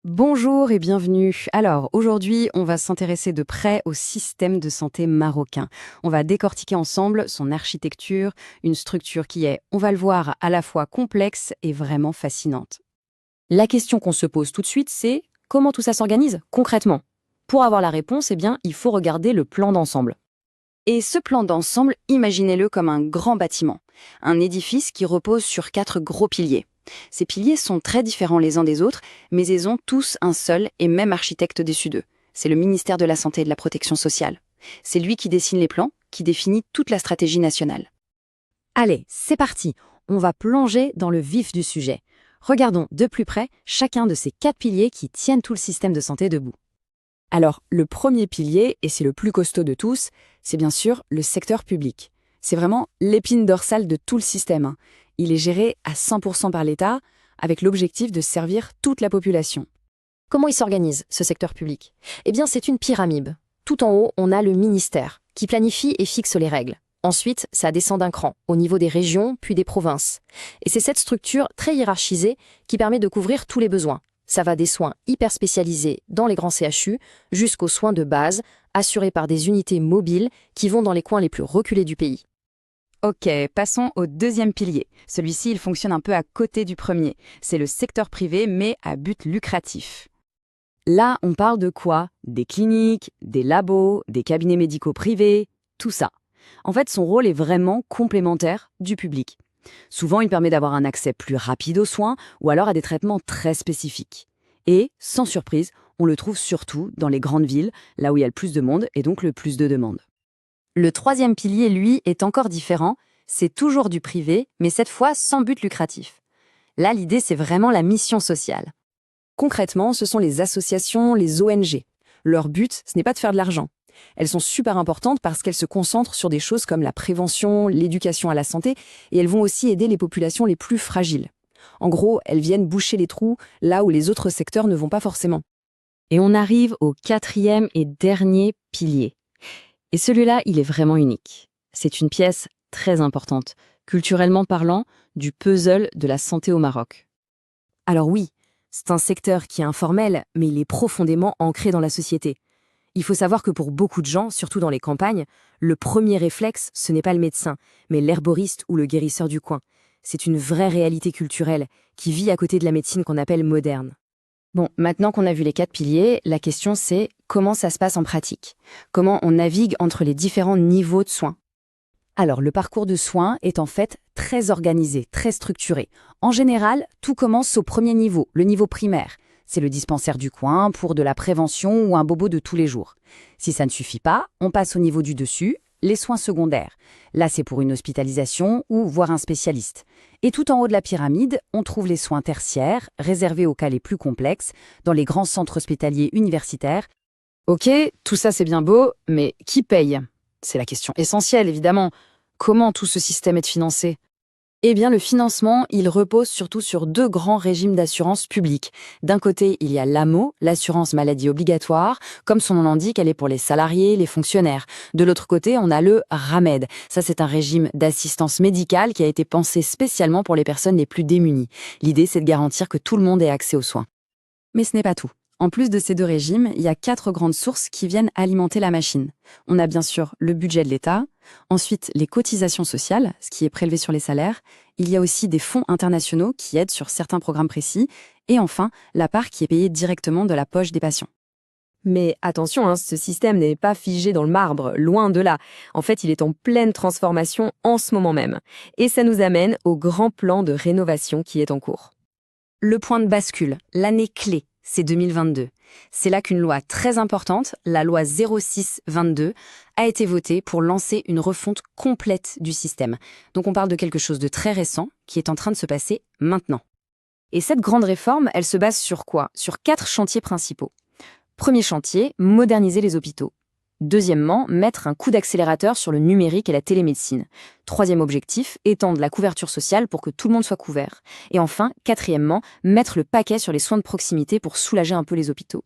Bonjour et bienvenue. Alors, aujourd'hui, on va s'intéresser de près au système de santé marocain. On va décortiquer ensemble son architecture, une structure qui est, on va le voir, à la fois complexe et vraiment fascinante. La question qu'on se pose tout de suite, c'est comment tout ça s'organise concrètement? Pour avoir la réponse, il faut regarder le plan d'ensemble. Et ce plan d'ensemble, imaginez-le comme un grand bâtiment, un édifice qui repose sur 4 gros piliers. Ces piliers sont très différents les uns des autres, mais ils ont tous un seul et même architecte dessus d'eux. C'est le ministère de la Santé et de la Protection sociale. C'est lui qui dessine les plans, qui définit toute la stratégie nationale. Allez, c'est parti. On va plonger dans le vif du sujet. Regardons de plus près chacun de ces 4 piliers qui tiennent tout le système de santé debout. Alors, le premier pilier, et c'est le plus costaud de tous, c'est bien sûr le secteur public. C'est vraiment l'épine dorsale de tout le système. Il est géré à 100% par l'État, avec l'objectif de servir toute la population. Comment il s'organise, ce secteur public? C'est une pyramide. Tout en haut, on a le ministère, qui planifie et fixe les règles. Ensuite, ça descend d'un cran, au niveau des régions, puis des provinces. Et c'est cette structure très hiérarchisée qui permet de couvrir tous les besoins. Ça va des soins hyper spécialisés dans les grands CHU jusqu'aux soins de base, assurés par des unités mobiles qui vont dans les coins les plus reculés du pays. Ok, passons au deuxième pilier. Celui-ci, il fonctionne un peu à côté du premier. C'est le secteur privé, mais à but lucratif. Là, on parle de quoi? Des cliniques, des labos, des cabinets médicaux privés, tout ça. En fait, son rôle est vraiment complémentaire du public. Souvent, il permet d'avoir un accès plus rapide aux soins ou alors à des traitements très spécifiques. Et, sans surprise, on le trouve surtout dans les grandes villes, là où il y a le plus de monde et donc le plus de demandes. Le troisième pilier, lui, est encore différent. C'est toujours du privé, mais cette fois sans but lucratif. Là, l'idée, c'est vraiment la mission sociale. Concrètement, ce sont les associations, les ONG. Leur but, ce n'est pas de faire de l'argent. Elles sont super importantes parce qu'elles se concentrent sur des choses comme la prévention, l'éducation à la santé, et elles vont aussi aider les populations les plus fragiles. En gros, elles viennent boucher les trous là où les autres secteurs ne vont pas forcément. Et on arrive au quatrième et dernier pilier. Et celui-là, il est vraiment unique. C'est une pièce très importante, culturellement parlant, du puzzle de la santé au Maroc. Alors oui, c'est un secteur qui est informel, mais il est profondément ancré dans la société. Il faut savoir que pour beaucoup de gens, surtout dans les campagnes, le premier réflexe, ce n'est pas le médecin, mais l'herboriste ou le guérisseur du coin. C'est une vraie réalité culturelle qui vit à côté de la médecine qu'on appelle moderne. Bon, maintenant qu'on a vu les 4 piliers, la question c'est comment ça se passe en pratique? Comment on navigue entre les différents niveaux de soins? Alors, le parcours de soins est en fait très organisé, très structuré. En général, tout commence au premier niveau, le niveau primaire. C'est le dispensaire du coin pour de la prévention ou un bobo de tous les jours. Si ça ne suffit pas, on passe au niveau du dessus, les soins secondaires. Là, c'est pour une hospitalisation ou voir un spécialiste. Et tout en haut de la pyramide, on trouve les soins tertiaires, réservés aux cas les plus complexes, dans les grands centres hospitaliers universitaires. Ok, tout ça c'est bien beau, mais qui paye? C'est la question essentielle, évidemment. Comment tout ce système est financé? Le financement, il repose surtout sur 2 grands régimes d'assurance publique. D'un côté, il y a l'AMO, l'assurance maladie obligatoire. Comme son nom l'indique, elle est pour les salariés, les fonctionnaires. De l'autre côté, on a le RAMED. Ça, c'est un régime d'assistance médicale qui a été pensé spécialement pour les personnes les plus démunies. L'idée, c'est de garantir que tout le monde ait accès aux soins. Mais ce n'est pas tout. En plus de ces 2 régimes, il y a 4 grandes sources qui viennent alimenter la machine. On a bien sûr le budget de l'État, ensuite les cotisations sociales, ce qui est prélevé sur les salaires, il y a aussi des fonds internationaux qui aident sur certains programmes précis, et enfin la part qui est payée directement de la poche des patients. Mais attention, ce système n'est pas figé dans le marbre, loin de là. En fait, il est en pleine transformation en ce moment même. Et ça nous amène au grand plan de rénovation qui est en cours. Le point de bascule, l'année clé, c'est 2022. C'est là qu'une loi très importante, la loi 06-22, a été votée pour lancer une refonte complète du système. Donc on parle de quelque chose de très récent qui est en train de se passer maintenant. Et cette grande réforme, elle se base sur quoi? Sur 4 chantiers principaux. Premier chantier, moderniser les hôpitaux. Deuxièmement, mettre un coup d'accélérateur sur le numérique et la télémédecine. Troisième objectif, étendre la couverture sociale pour que tout le monde soit couvert. Et enfin, quatrièmement, mettre le paquet sur les soins de proximité pour soulager un peu les hôpitaux.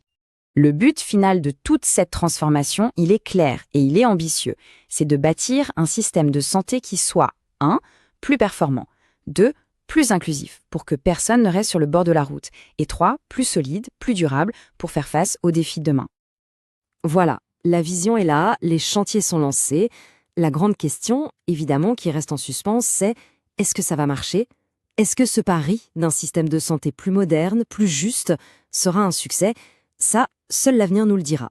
Le but final de toute cette transformation, il est clair et il est ambitieux. C'est de bâtir un système de santé qui soit 1. Plus performant, 2. plus inclusif, pour que personne ne reste sur le bord de la route. Et 3, plus solide, plus durable, pour faire face aux défis de demain. Voilà, la vision est là, les chantiers sont lancés. La grande question, évidemment, qui reste en suspens, c'est est-ce que ça va marcher? Est-ce que ce pari d'un système de santé plus moderne, plus juste, sera un succès? Ça, seul l'avenir nous le dira.